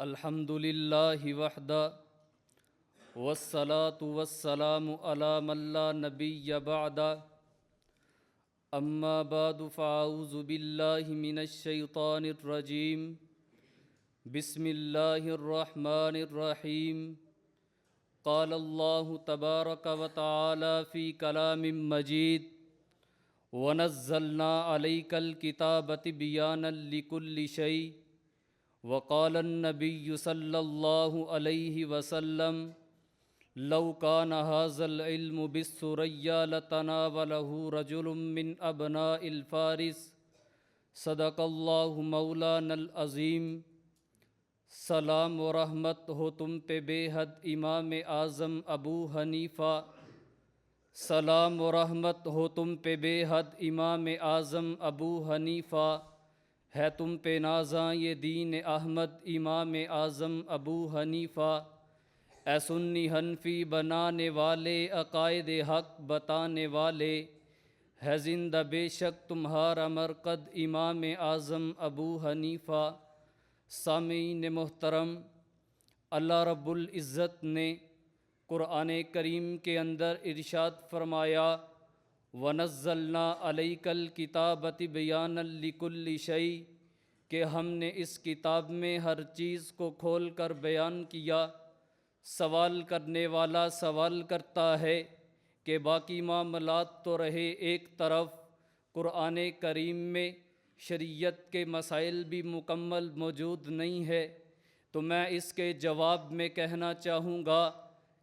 الحمد للہ وحدہ والصلاة والسلام علی من لا نبی بعدہ اما بعد فاعوذ باللہ من الشیطان الرجیم بسم اللہ الرحمن الرحیم قال اللہ تبارک وتعالی فی کلام مجید ونزلنا علیک الکتاب تبیانا لکل شیء وقال النبی صلی اللہ علیہ وسلم لو کان ھذا العلم بالثریا لتناولہ رجل من ابناء الفارس صدق اللہ مولانا العظیم۔ سلام و رحمت ہو تم پہ بے حد امام اعظم ابو حنیفہ، سلام و رحمت ہو تم پہ بے حد امام اعظم ابو حنیفہ، ہے تم پہ نازاں یہ دین احمد امام اعظم ابو حنیفہ، اے سنی حنفی بنانے والے عقائد حق بتانے والے، ہے زندہ بے شک تمہارا مرقد امام اعظم ابو حنیفہ۔ سامعین محترم، اللہ رب العزت نے قرآن کریم کے اندر ارشاد فرمایا وَنَزَّلْنَا عَلَيْكَ الْكِتَابَ تِبْيَانًا لِكُلِّ شَيْءٍ، کہ ہم نے اس کتاب میں ہر چیز کو کھول کر بیان کیا۔ سوال کرنے والا سوال کرتا ہے کہ باقی معاملات تو رہے ایک طرف، قرآن کریم میں شریعت کے مسائل بھی مکمل موجود نہیں ہے، تو میں اس کے جواب میں کہنا چاہوں گا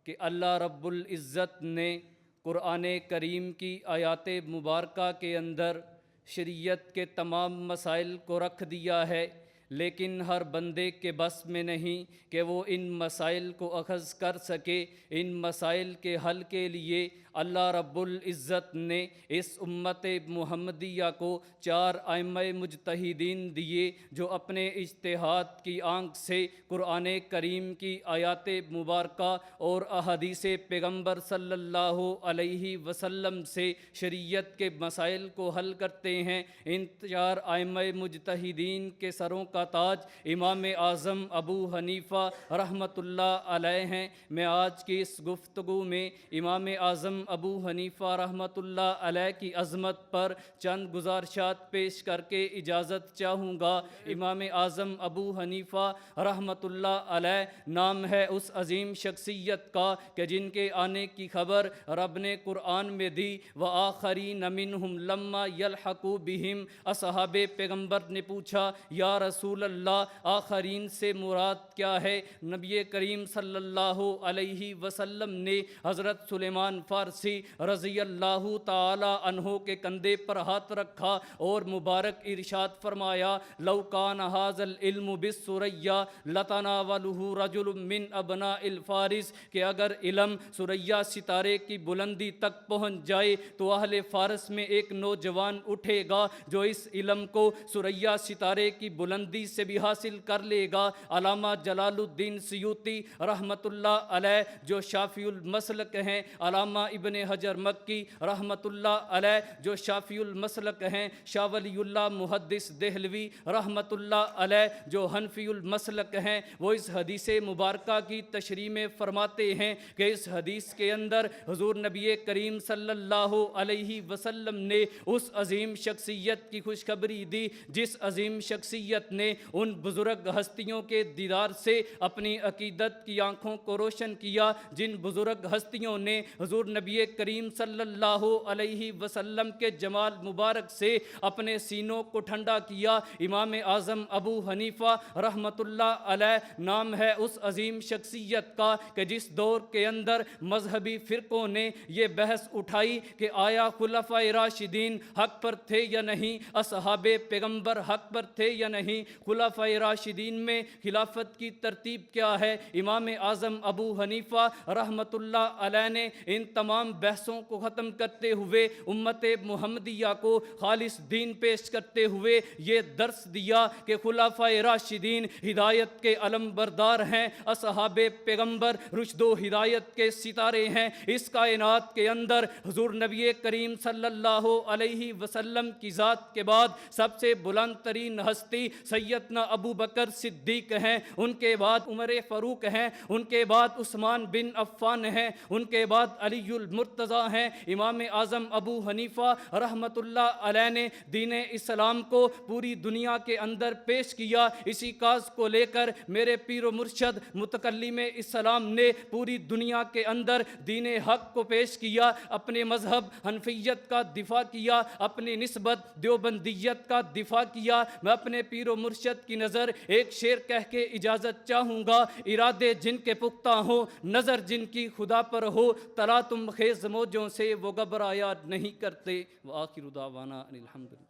کہ اللہ رب العزت نے قرآن کریم کی آیات مبارکہ کے اندر شریعت کے تمام مسائل کو رکھ دیا ہے، لیکن ہر بندے کے بس میں نہیں کہ وہ ان مسائل کو اخذ کر سکے۔ ان مسائل کے حل کے لیے اللہ رب العزت نے اس امت محمدیہ کو 4 ائمہ مجتہدین دیے، جو اپنے اجتہاد کی آنکھ سے قرآن کریم کی آیات مبارکہ اور احادیث پیغمبر صلی اللہ علیہ وسلم سے شریعت کے مسائل کو حل کرتے ہیں۔ ان 4 ائمہ مجتہدین کے سروں کا تاج امام اعظم ابو حنیفہ رحمۃ اللہ علیہ ہیں۔ میں آج کی اس گفتگو میں امام اعظم ابو حنیفہ رحمۃ اللہ علیہ کی عظمت پر چند گزارشات پیش کر کے اجازت چاہوں گا۔ امام اعظم ابو حنیفہ رحمۃ اللہ علیہ نام ہے اس عظیم شخصیت کا کہ جن کے آنے کی خبر رب نے قرآن میں دی۔ وآخرین منہم لما یلحقوا بہم، اصحاب پیغمبر نے پوچھا یا رسول اللہ آخرین سے مراد کیا ہے؟ نبی کریم صلی اللہ علیہ وسلم نے حضرت سلیمان فارسی رضی اللہ تعالی عنہ کے کندھے پر ہاتھ رکھا اور مبارک ارشاد فرمایا لو کان ھذا العلم بالثریا لتناولہ رجل من ابناء الفارس، کہ اگر علم ثریا ستارے کی بلندی تک پہنچ جائے تو اہل فارس میں ایک نوجوان اٹھے گا جو اس علم کو ثریا ستارے کی بلندی سے بھی حاصل کر لے گا۔ علامہ جلال الدین سیوطی رحمۃ اللہ علیہ جو شافعی المسلک ہیں، علامہ ابن حجر مکی رحمۃ اللہ علیہ جو شافعی المسلک ہیں، شاہ ولی اللہ محدث دہلوی رحمۃ اللہ علیہ جو حنفی المسلک ہیں، وہ اس حدیث مبارکہ کی تشریح میں فرماتے ہیں کہ اس حدیث کے اندر حضور نبی کریم صلی اللہ علیہ وسلم نے اس عظیم شخصیت کی خوشخبری دی جس عظیم شخصیت نے ان بزرگ ہستیوں کے دیدار سے اپنی عقیدت کی آنکھوں کو روشن کیا، جن بزرگ ہستیوں نے حضور نبی کریم صلی اللہ علیہ وسلم کے جمال مبارک سے اپنے سینوں کو ٹھنڈا کیا۔ امام اعظم ابو حنیفہ رحمۃ اللہ علیہ نام ہے اس عظیم شخصیت کا کہ جس دور کے اندر مذہبی فرقوں نے یہ بحث اٹھائی کہ آیا خلفائے راشدین حق پر تھے یا نہیں، اصحاب پیغمبر حق پر تھے یا نہیں، خلفائے راشدین میں خلافت کی ترتیب کیا ہے۔ امام اعظم ابو حنیفہ رحمۃ اللہ علیہ نے ان تمام بحثوں کو ختم کرتے ہوئے امت محمدیہ کو خالص دین پیش کرتے ہوئے یہ درس دیا کہ خلفائے راشدین ہدایت کے علم بردار ہیں، اصحاب پیغمبر رشد و ہدایت کے ستارے ہیں۔ اس کائنات کے اندر حضور نبی کریم صلی اللہ علیہ وسلم کی ذات کے بعد سب سے بلند ترین ہستی سید سیدنا ابو بکر صدیق ہیں، ان کے بعد عمر فاروق ہیں، ان کے بعد عثمان بن عفان ہیں، ان کے بعد علی المرتضیٰ ہیں، امام اعظم ابو حنیفہ رحمۃ اللہ علیہ نے دین اسلام کو پوری دنیا کے اندر پیش کیا۔ اسی کاز کو لے کر میرے پیر و مرشد متکلم اسلام نے پوری دنیا کے اندر دین حق کو پیش کیا، اپنے مذہب حنفیت کا دفاع کیا، اپنی نسبت دیوبندیت کا دفاع کیا۔ میں اپنے پیر و مرشد کی نظر ایک شعر کہہ کے اجازت چاہوں گا: ارادے جن کے پختہ ہوں، نظر جن کی خدا پر ہو، تلا تم خیز موجوں سے وہ گھبرایا نہیں کرتے۔ وآخر دعوانا ان الحمدللہ۔